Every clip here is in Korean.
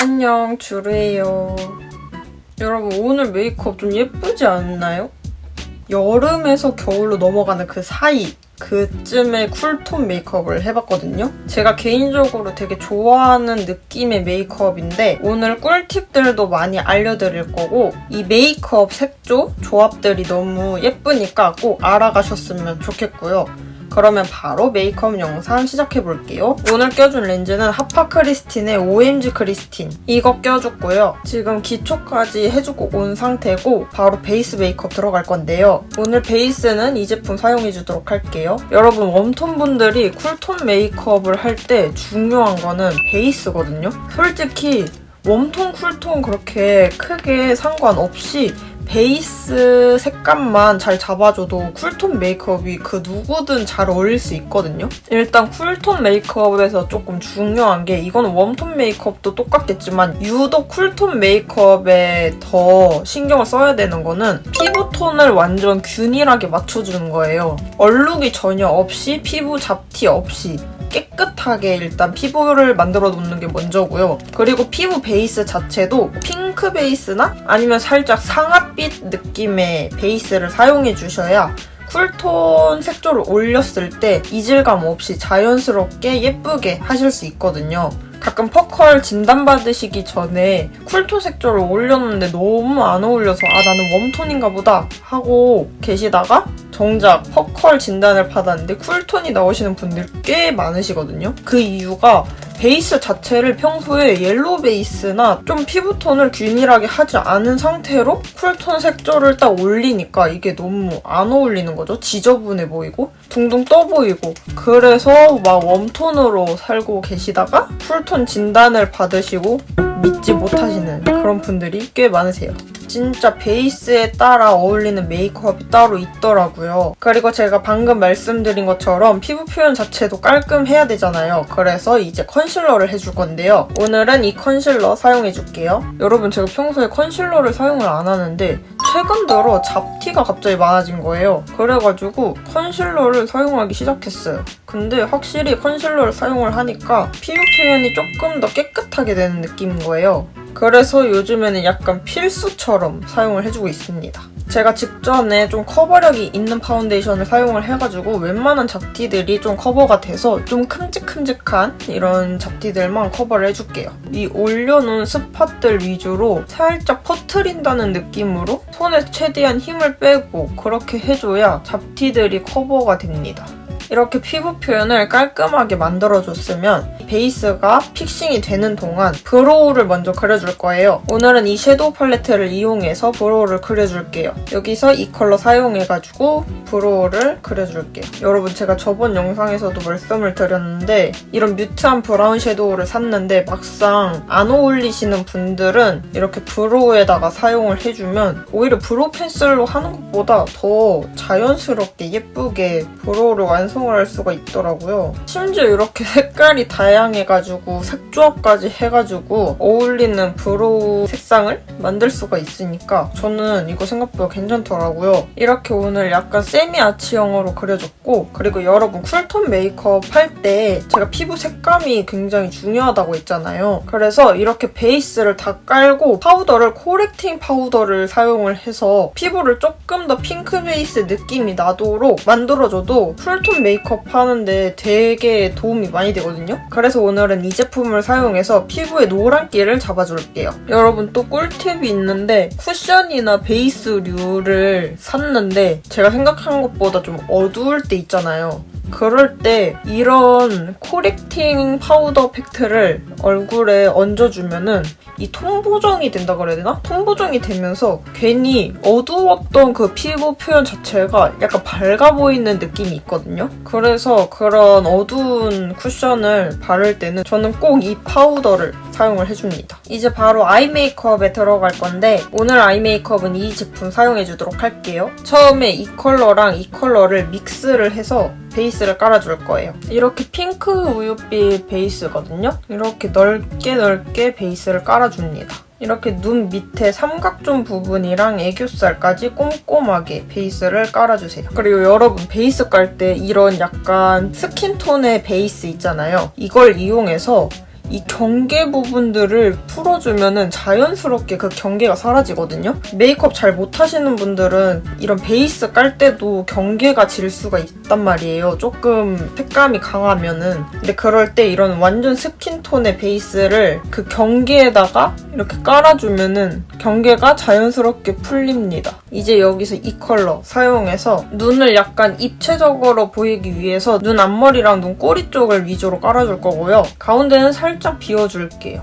안녕, 주루예요. 여러분, 오늘 메이크업 좀 예쁘지 않나요? 여름에서 겨울로 넘어가는 그 사이, 그쯤에 쿨톤 메이크업을 해봤거든요. 제가 개인적으로 되게 좋아하는 느낌의 메이크업인데 오늘 꿀팁들도 많이 알려드릴 거고 이 메이크업 색조 조합들이 너무 예쁘니까 꼭 알아가셨으면 좋겠고요. 그러면 바로 메이크업 영상 시작해볼게요. 오늘 껴준 렌즈는 하파 크리스틴의 OMG 크리스틴 이거 껴줬고요. 지금 기초까지 해주고 온 상태고 바로 베이스 메이크업 들어갈 건데요. 오늘 베이스는 이 제품 사용해주도록 할게요. 여러분 웜톤 분들이 쿨톤 메이크업을 할 때 중요한 거는 베이스거든요. 솔직히 웜톤, 쿨톤 그렇게 크게 상관없이 베이스 색감만 잘 잡아줘도 쿨톤 메이크업이 그 누구든 잘 어울릴 수 있거든요. 일단 쿨톤 메이크업에서 조금 중요한 게 이거는 웜톤 메이크업도 똑같겠지만 유독 쿨톤 메이크업에 더 신경을 써야 되는 거는 피부톤을 완전 균일하게 맞춰주는 거예요. 얼룩이 전혀 없이 피부 잡티 없이 깨끗하게 일단 피부를 만들어 놓는 게 먼저고요. 그리고 피부 베이스 자체도 핑크 베이스나 아니면 살짝 상아빛 느낌의 베이스를 사용해 주셔야 쿨톤 색조를 올렸을 때 이질감 없이 자연스럽게 예쁘게 하실 수 있거든요. 가끔 퍼컬 진단받으시기 전에 쿨톤 색조를 올렸는데 너무 안 어울려서 나는 웜톤인가 보다 하고 계시다가 정작 퍼컬 진단을 받았는데 쿨톤이 나오시는 분들 꽤 많으시거든요. 그 이유가 베이스 자체를 평소에 옐로우 베이스나 좀 피부톤을 균일하게 하지 않은 상태로 쿨톤 색조를 딱 올리니까 이게 너무 안 어울리는 거죠. 지저분해 보이고 둥둥 떠 보이고 그래서 막 웜톤으로 살고 계시다가 쿨톤 진단을 받으시고 믿지 못하시는 그런 분들이 꽤 많으세요. 진짜 베이스에 따라 어울리는 메이크업이 따로 있더라고요. 그리고 제가 방금 말씀드린 것처럼 피부 표현 자체도 깔끔해야 되잖아요. 그래서 이제 컨실러를 해줄 건데요. 오늘은 이 컨실러 사용해줄게요. 여러분 제가 평소에 컨실러를 사용을 안 하는데 최근 들어 잡티가 갑자기 많아진 거예요. 그래가지고 컨실러를 사용하기 시작했어요. 근데 확실히 컨실러를 사용을 하니까 피부 표현이 조금 더 깨끗하게 되는 느낌인 거예요. 그래서 요즘에는 약간 필수처럼 사용을 해주고 있습니다. 제가 직전에 좀 커버력이 있는 파운데이션을 사용을 해가지고 웬만한 잡티들이 좀 커버가 돼서 좀 큼직큼직한 이런 잡티들만 커버를 해줄게요. 이 올려놓은 스팟들 위주로 살짝 퍼트린다는 느낌으로 손에 최대한 힘을 빼고 그렇게 해줘야 잡티들이 커버가 됩니다. 이렇게 피부 표현을 깔끔하게 만들어줬으면 베이스가 픽싱이 되는 동안 브로우를 먼저 그려줄 거예요. 오늘은 이 섀도우 팔레트를 이용해서 브로우를 그려줄게요. 여기서 이 컬러 사용해가지고 브로우를 그려줄게요. 여러분 제가 저번 영상에서도 말씀을 드렸는데 이런 뮤트한 브라운 섀도우를 샀는데 막상 안 어울리시는 분들은 이렇게 브로우에다가 사용을 해주면 오히려 브로우 펜슬로 하는 것보다 더 자연스럽게 예쁘게 브로우를 완성을 할 수가 있더라고요. 심지어 이렇게 색깔이 다양해가지고 색조합까지 해가지고 어울리는 브로우 색상을 만들 수가 있으니까 저는 이거 생각보다 괜찮더라고요. 이렇게 오늘 약간 세미 아치형으로 그려줬고 그리고 여러분 쿨톤 메이크업 할 때 제가 피부 색감이 굉장히 중요하다고 했잖아요. 그래서 이렇게 베이스를 다 깔고 파우더를 코렉팅 파우더를 사용을 해서 피부를 조금 더 핑크 베이스 느낌이 나도록 만들어줘도 쿨톤 메이크업 하는데 되게 도움이 많이 되거든요. 그래서 오늘은 이 제품을 사용해서 피부의 노란기를 잡아줄게요. 여러분 또 꿀팁이 있는데 쿠션이나 베이스류를 샀는데 제가 생각한 것보다 좀 어두울 때 있잖아요. 그럴 때 이런 코렉팅 파우더 팩트를 얼굴에 얹어주면은 이 톤 보정이 된다 그래야 되나? 톤 보정이 되면서 괜히 어두웠던 그 피부 표현 자체가 약간 밝아 보이는 느낌이 있거든요. 그래서 그런 어두운 쿠션을 바를 때는 저는 꼭 이 파우더를 사용을 해줍니다. 이제 바로 아이 메이크업에 들어갈 건데 오늘 아이 메이크업은 이 제품 사용해주도록 할게요. 처음에 이 컬러랑 이 컬러를 믹스를 해서 베이스를 깔아줄 거예요. 이렇게 핑크 우유빛 베이스거든요. 이렇게 넓게 베이스를 깔아줍니다. 이렇게 눈 밑에 삼각존 부분이랑 애교살까지 꼼꼼하게 베이스를 깔아주세요. 그리고 여러분 베이스 깔 때 이런 약간 스킨톤의 베이스 있잖아요. 이걸 이용해서 이 경계 부분들을 풀어주면은 자연스럽게 그 경계가 사라지거든요. 메이크업 잘 못하시는 분들은 이런 베이스 깔 때도 경계가 질 수가 있단 말이에요. 조금 색감이 강하면은. 근데 그럴 때 이런 완전 스킨톤의 베이스를 그 경계에다가 이렇게 깔아주면은 경계가 자연스럽게 풀립니다. 이제 여기서 이 컬러 사용해서 눈을 약간 입체적으로 보이기 위해서 눈 앞머리랑 눈 꼬리 쪽을 위주로 깔아줄 거고요. 가운데는 살짝 비워줄게요.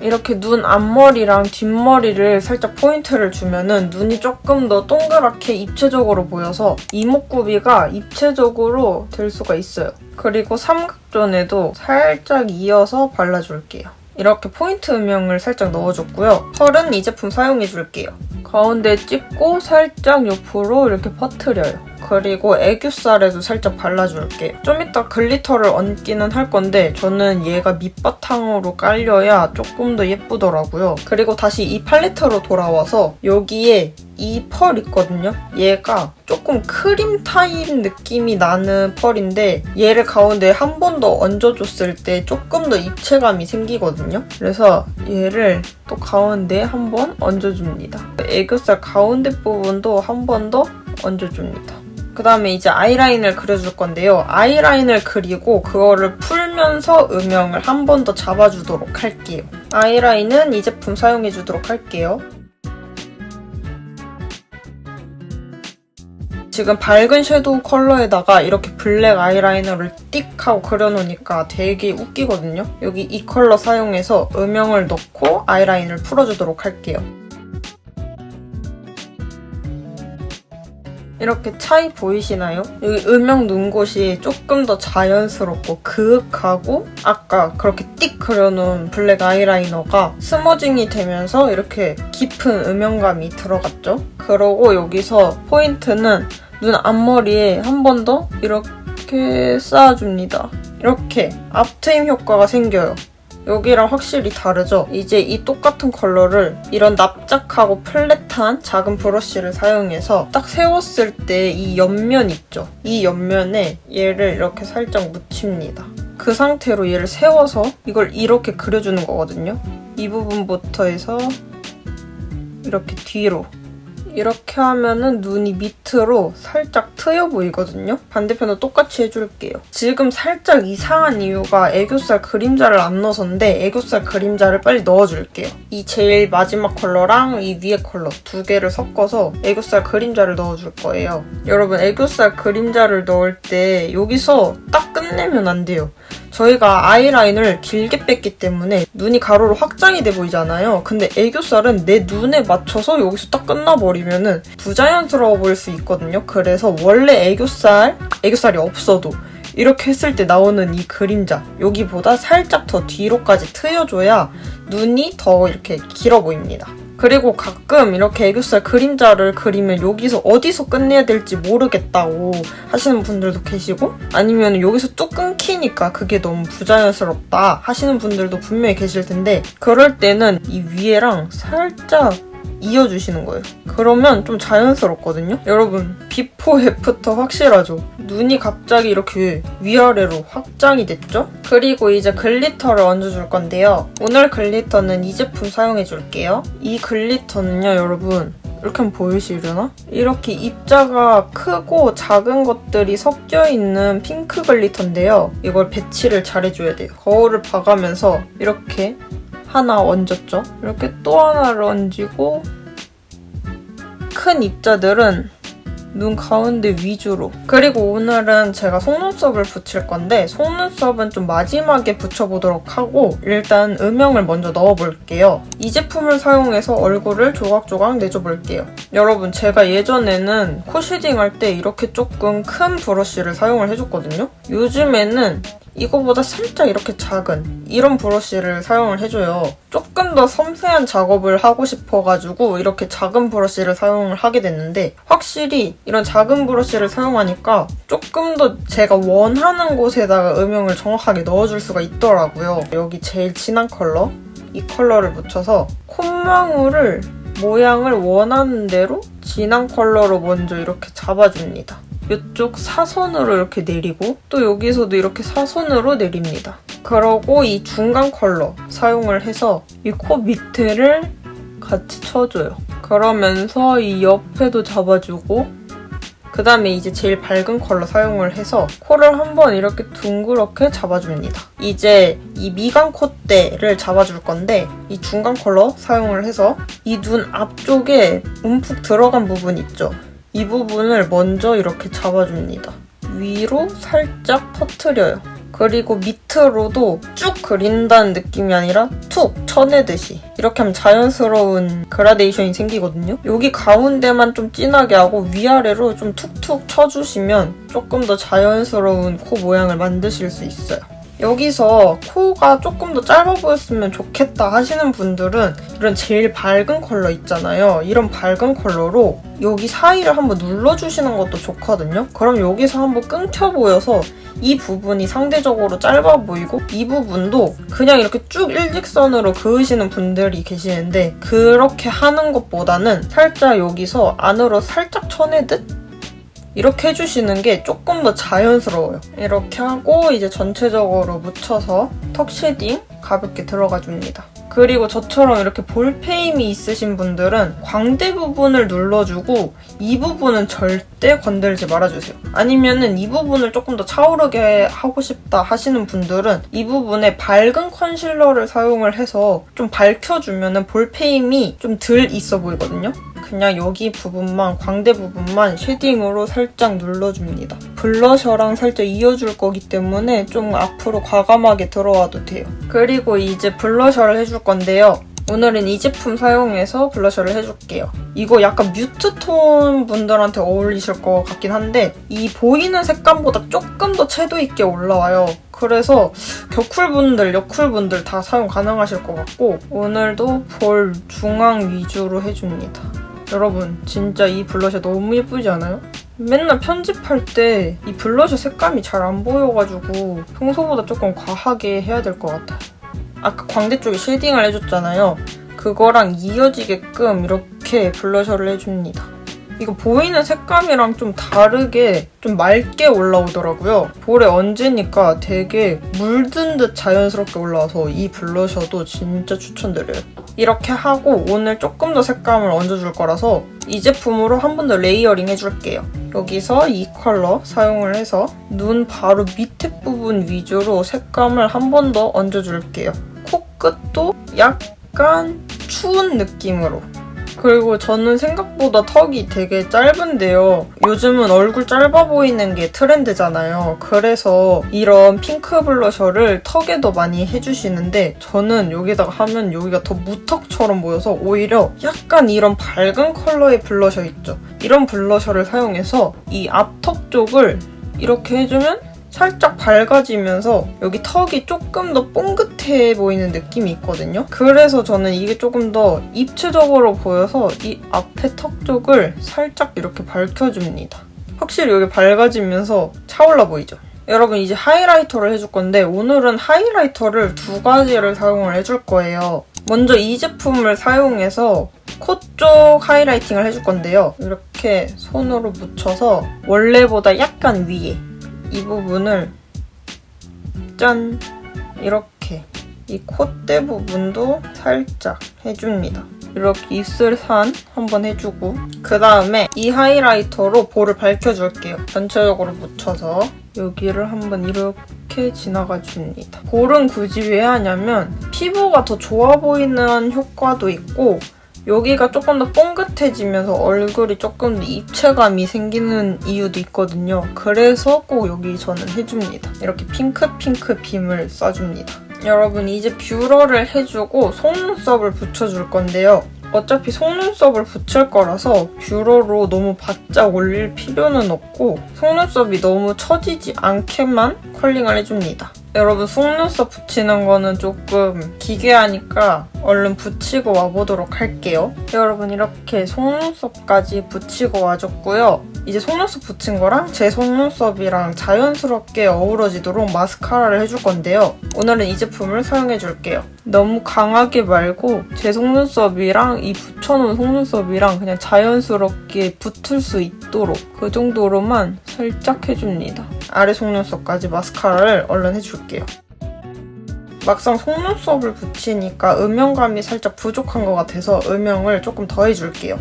이렇게 눈 앞머리랑 뒷머리를 살짝 포인트를 주면은 눈이 조금 더 동그랗게 입체적으로 보여서 이목구비가 입체적으로 될 수가 있어요. 그리고 삼각존에도 살짝 이어서 발라줄게요. 이렇게 포인트 음영을 살짝 넣어줬고요. 펄은 이 제품 사용해줄게요. 가운데 찍고 살짝 옆으로 이렇게 퍼트려요. 그리고 애교살에도 살짝 발라줄게요. 좀 이따 글리터를 얹기는 할 건데 저는 얘가 밑바탕으로 깔려야 조금 더 예쁘더라고요. 그리고 다시 이 팔레트로 돌아와서 여기에 이 펄 있거든요. 얘가 조금 크림 타입 느낌이 나는 펄인데 얘를 가운데 한 번 더 얹어줬을 때 조금 더 입체감이 생기거든요. 그래서 얘를 또 가운데에 한 번 얹어줍니다. 애교살 가운데 부분도 한 번 더 얹어줍니다. 그 다음에 이제 아이라인을 그려줄 건데요. 아이라인을 그리고 그거를 풀면서 음영을 한 번 더 잡아주도록 할게요. 아이라인은 이 제품 사용해주도록 할게요. 지금 밝은 섀도우 컬러에다가 이렇게 블랙 아이라이너를 띡 하고 그려놓으니까 되게 웃기거든요. 여기 이 컬러 사용해서 음영을 넣고 아이라인을 풀어주도록 할게요. 이렇게 차이 보이시나요? 여기 음영 눈 곳이 조금 더 자연스럽고 그윽하고 아까 그렇게 띡 그려놓은 블랙 아이라이너가 스머징이 되면서 이렇게 깊은 음영감이 들어갔죠? 그러고 여기서 포인트는 눈 앞머리에 한 번 더 이렇게 쌓아줍니다. 이렇게 앞트임 효과가 생겨요. 여기랑 확실히 다르죠? 이제 이 똑같은 컬러를 이런 납작하고 플랫한 작은 브러쉬를 사용해서 딱 세웠을 때 이 옆면 있죠? 이 옆면에 얘를 이렇게 살짝 묻힙니다. 그 상태로 얘를 세워서 이걸 이렇게 그려주는 거거든요. 이 부분부터 해서 이렇게 뒤로 이렇게 하면은 눈이 밑으로 살짝 트여 보이거든요? 반대편도 똑같이 해줄게요. 지금 살짝 이상한 이유가 애교살 그림자를 안 넣어서인데 애교살 그림자를 빨리 넣어줄게요. 이 제일 마지막 컬러랑 이 위에 컬러 두 개를 섞어서 애교살 그림자를 넣어줄 거예요. 여러분 애교살 그림자를 넣을 때 여기서 딱 끝내면 안 돼요. 저희가 아이라인을 길게 뺐기 때문에 눈이 가로로 확장이 돼 보이잖아요. 근데 애교살은 내 눈에 맞춰서 여기서 딱 끝나버리면은 부자연스러워 보일 수 있거든요. 그래서 원래 애교살이 없어도 이렇게 했을 때 나오는 이 그림자 여기보다 살짝 더 뒤로까지 트여줘야 눈이 더 이렇게 길어 보입니다. 그리고 가끔 이렇게 애교살 그림자를 그리면 여기서 어디서 끝내야 될지 모르겠다고 하시는 분들도 계시고 아니면 여기서 뚝 끊기니까 그게 너무 부자연스럽다 하시는 분들도 분명히 계실 텐데 그럴 때는 이 위에랑 살짝 이어주시는 거예요. 그러면 좀 자연스럽거든요? 여러분 비포 애프터 확실하죠? 눈이 갑자기 이렇게 위아래로 확장이 됐죠? 그리고 이제 글리터를 얹어줄 건데요. 오늘 글리터는 이 제품 사용해줄게요. 이 글리터는요 여러분 이렇게 하면 보이시려나? 이렇게 입자가 크고 작은 것들이 섞여있는 핑크 글리터인데요. 이걸 배치를 잘해줘야 돼요. 거울을 봐가면서 이렇게 하나 얹었죠? 이렇게 또 하나를 얹고 큰 입자들은 눈 가운데 위주로. 그리고 오늘은 제가 속눈썹을 붙일 건데 속눈썹은 좀 마지막에 붙여보도록 하고 일단 음영을 먼저 넣어볼게요. 이 제품을 사용해서 얼굴을 조각조각 내줘볼게요. 여러분 제가 예전에는 코 쉐딩 할 때 이렇게 조금 큰 브러쉬를 사용을 해줬거든요. 요즘에는 이거보다 살짝 이렇게 작은 이런 브러쉬를 사용을 해줘요. 조금 더 섬세한 작업을 하고 싶어가지고 이렇게 작은 브러쉬를 사용을 하게 됐는데 확실히 이런 작은 브러쉬를 사용하니까 조금 더 제가 원하는 곳에다가 음영을 정확하게 넣어줄 수가 있더라고요. 여기 제일 진한 컬러 이 컬러를 묻혀서 콧망울을 모양을 원하는 대로 진한 컬러로 먼저 이렇게 잡아줍니다. 이쪽 사선으로 이렇게 내리고 또 여기서도 이렇게 사선으로 내립니다. 그러고 이 중간 컬러 사용을 해서 이 코 밑에를 같이 쳐줘요. 그러면서 이 옆에도 잡아주고 그 다음에 이제 제일 밝은 컬러 사용을 해서 코를 한번 이렇게 둥그렇게 잡아줍니다. 이제 이 미간 콧대를 잡아줄 건데 이 중간 컬러 사용을 해서 이 눈 앞쪽에 움푹 들어간 부분 있죠? 이 부분을 먼저 이렇게 잡아줍니다. 위로 살짝 퍼뜨려요. 그리고 밑으로도 쭉 그린다는 느낌이 아니라 툭 쳐내듯이 이렇게 하면 자연스러운 그라데이션이 생기거든요. 여기 가운데만 좀 진하게 하고 위아래로 좀 툭툭 쳐주시면 조금 더 자연스러운 코 모양을 만드실 수 있어요. 여기서 코가 조금 더 짧아 보였으면 좋겠다 하시는 분들은 이런 제일 밝은 컬러 있잖아요. 이런 밝은 컬러로 여기 사이를 한번 눌러주시는 것도 좋거든요. 그럼 여기서 한번 끊겨 보여서 이 부분이 상대적으로 짧아 보이고 이 부분도 그냥 이렇게 쭉 일직선으로 그으시는 분들이 계시는데 그렇게 하는 것보다는 살짝 여기서 안으로 살짝 쳐내듯 이렇게 해주시는 게 조금 더 자연스러워요. 이렇게 하고 이제 전체적으로 묻혀서 턱 쉐딩 가볍게 들어가 줍니다. 그리고 저처럼 이렇게 볼페임이 있으신 분들은 광대 부분을 눌러주고 이 부분은 절대 건들지 말아주세요. 아니면은 이 부분을 조금 더 차오르게 하고 싶다 하시는 분들은 이 부분에 밝은 컨실러를 사용을 해서 좀 밝혀주면은 볼페임이 좀 덜 있어 보이거든요. 그냥 여기 부분만, 광대 부분만 쉐딩으로 살짝 눌러줍니다. 블러셔랑 살짝 이어줄 거기 때문에 좀 앞으로 과감하게 들어와도 돼요. 그리고 이제 블러셔를 해줄 건데요. 오늘은 이 제품 사용해서 블러셔를 해줄게요. 이거 약간 뮤트톤 분들한테 어울리실 것 같긴 한데 이 보이는 색감보다 조금 더 채도 있게 올라와요. 그래서 겨쿨분들, 여쿨분들 다 사용 가능하실 것 같고 오늘도 볼 중앙 위주로 해줍니다. 여러분 진짜 이 블러셔 너무 예쁘지 않아요? 맨날 편집할 때 이 블러셔 색감이 잘 안 보여가지고 평소보다 조금 과하게 해야 될 것 같아요. 아까 광대 쪽에 쉐딩을 해줬잖아요. 그거랑 이어지게끔 이렇게 블러셔를 해줍니다. 이거 보이는 색감이랑 좀 다르게 좀 맑게 올라오더라고요. 볼에 얹으니까 되게 물든 듯 자연스럽게 올라와서 이 블러셔도 진짜 추천드려요. 이렇게 하고 오늘 조금 더 색감을 얹어줄 거라서 이 제품으로 한 번 더 레이어링 해줄게요. 여기서 이 컬러 사용을 해서 눈 바로 밑에 부분 위주로 색감을 한 번 더 얹어줄게요. 코끝도 약간 추운 느낌으로. 그리고 저는 생각보다 턱이 되게 짧은데요. 요즘은 얼굴 짧아 보이는 게 트렌드잖아요. 그래서 이런 핑크 블러셔를 턱에도 많이 해주시는데 저는 여기다가 하면 여기가 더 무턱처럼 보여서 오히려 약간 이런 밝은 컬러의 블러셔 있죠. 이런 블러셔를 사용해서 이 앞턱 쪽을 이렇게 해주면 살짝 밝아지면서 여기 턱이 조금 더 뽕긋해 보이는 느낌이 있거든요. 그래서 저는 이게 조금 더 입체적으로 보여서 이 앞에 턱 쪽을 살짝 이렇게 밝혀줍니다. 확실히 여기 밝아지면서 차올라 보이죠? 여러분 이제 하이라이터를 해줄 건데 오늘은 하이라이터를 두 가지를 사용을 해줄 거예요. 먼저 이 제품을 사용해서 코 쪽 하이라이팅을 해줄 건데요. 이렇게 손으로 묻혀서 원래보다 약간 위에 이 부분을 짠! 이렇게 이 콧대 부분도 살짝 해줍니다. 이렇게 입술산 한번 해주고 그 다음에 이 하이라이터로 볼을 밝혀줄게요. 전체적으로 묻혀서 여기를 한번 이렇게 지나가 줍니다. 볼은 굳이 왜 하냐면 피부가 더 좋아 보이는 효과도 있고 여기가 조금 더 뽕긋해지면서 얼굴이 조금 더 입체감이 생기는 이유도 있거든요. 그래서 꼭 여기 저는 해줍니다. 이렇게 핑크핑크 빔을 쏴줍니다. 여러분 이제 뷰러를 해주고 속눈썹을 붙여줄 건데요. 어차피 속눈썹을 붙일 거라서 뷰러로 너무 바짝 올릴 필요는 없고 속눈썹이 너무 처지지 않게만 컬링을 해줍니다. 여러분 속눈썹 붙이는 거는 조금 기괴하니까 얼른 붙이고 와보도록 할게요. 여러분 이렇게 속눈썹까지 붙이고 와줬고요. 이제 속눈썹 붙인 거랑 제 속눈썹이랑 자연스럽게 어우러지도록 마스카라를 해줄 건데요. 오늘은 이 제품을 사용해줄게요. 너무 강하게 말고 제 속눈썹이랑 이 붙여놓은 속눈썹이랑 그냥 자연스럽게 붙을 수 있도록 그 정도로만 살짝 해줍니다. 아래 속눈썹까지 마스카라를 얼른 해줄게요. 막상 속눈썹을 붙이니까 음영감이 살짝 부족한 것 같아서 음영을 조금 더 해줄게요.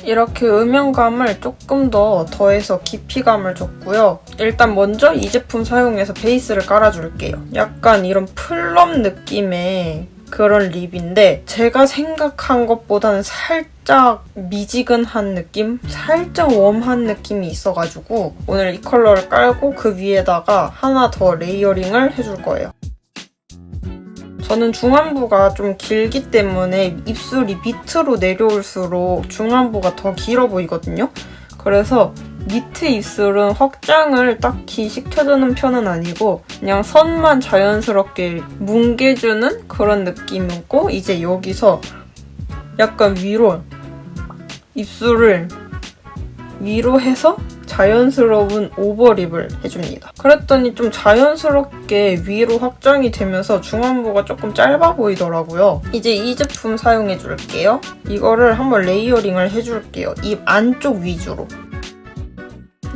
이렇게 음영감을 조금 더 더해서 깊이감을 줬고요. 일단 먼저 이 제품 사용해서 베이스를 깔아줄게요. 약간 이런 플럼 느낌의 그런 립인데 제가 생각한 것보다는 살짝 미지근한 느낌? 살짝 웜한 느낌이 있어가지고 오늘 이 컬러를 깔고 그 위에다가 하나 더 레이어링을 해줄 거예요. 저는 중안부가 좀 길기 때문에 입술이 밑으로 내려올수록 중안부가 더 길어 보이거든요. 그래서 밑에 입술은 확장을 딱히 시켜주는 편은 아니고 그냥 선만 자연스럽게 뭉개주는 그런 느낌이고 이제 여기서 약간 위로 입술을 위로 해서 자연스러운 오버립을 해줍니다. 그랬더니 좀 자연스럽게 위로 확장이 되면서 중안부가 조금 짧아 보이더라고요. 이제 이 제품 사용해줄게요. 이거를 한번 레이어링을 해줄게요. 입 안쪽 위주로.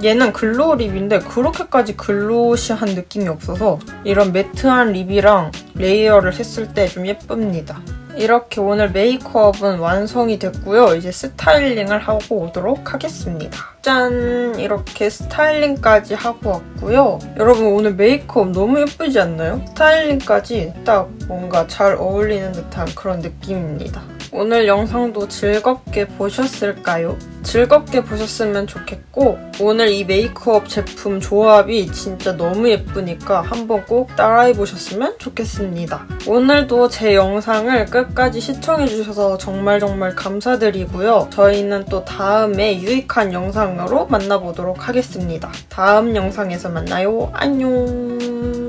얘는 글로우 립인데 그렇게까지 글로시한 느낌이 없어서 이런 매트한 립이랑 레이어를 했을 때 좀 예쁩니다. 이렇게 오늘 메이크업은 완성이 됐고요. 이제 스타일링을 하고 오도록 하겠습니다. 짠! 이렇게 스타일링까지 하고 왔고요. 여러분 오늘 메이크업 너무 예쁘지 않나요? 스타일링까지 딱 뭔가 잘 어울리는 듯한 그런 느낌입니다. 오늘 영상도 즐겁게 보셨을까요? 즐겁게 보셨으면 좋겠고 오늘 이 메이크업 제품 조합이 진짜 너무 예쁘니까 한번 꼭 따라해보셨으면 좋겠습니다. 오늘도 제 영상을 끝까지 시청해주셔서 정말 감사드리고요. 저희는 또 다음에 유익한 영상으로 만나보도록 하겠습니다. 다음 영상에서 만나요. 안녕!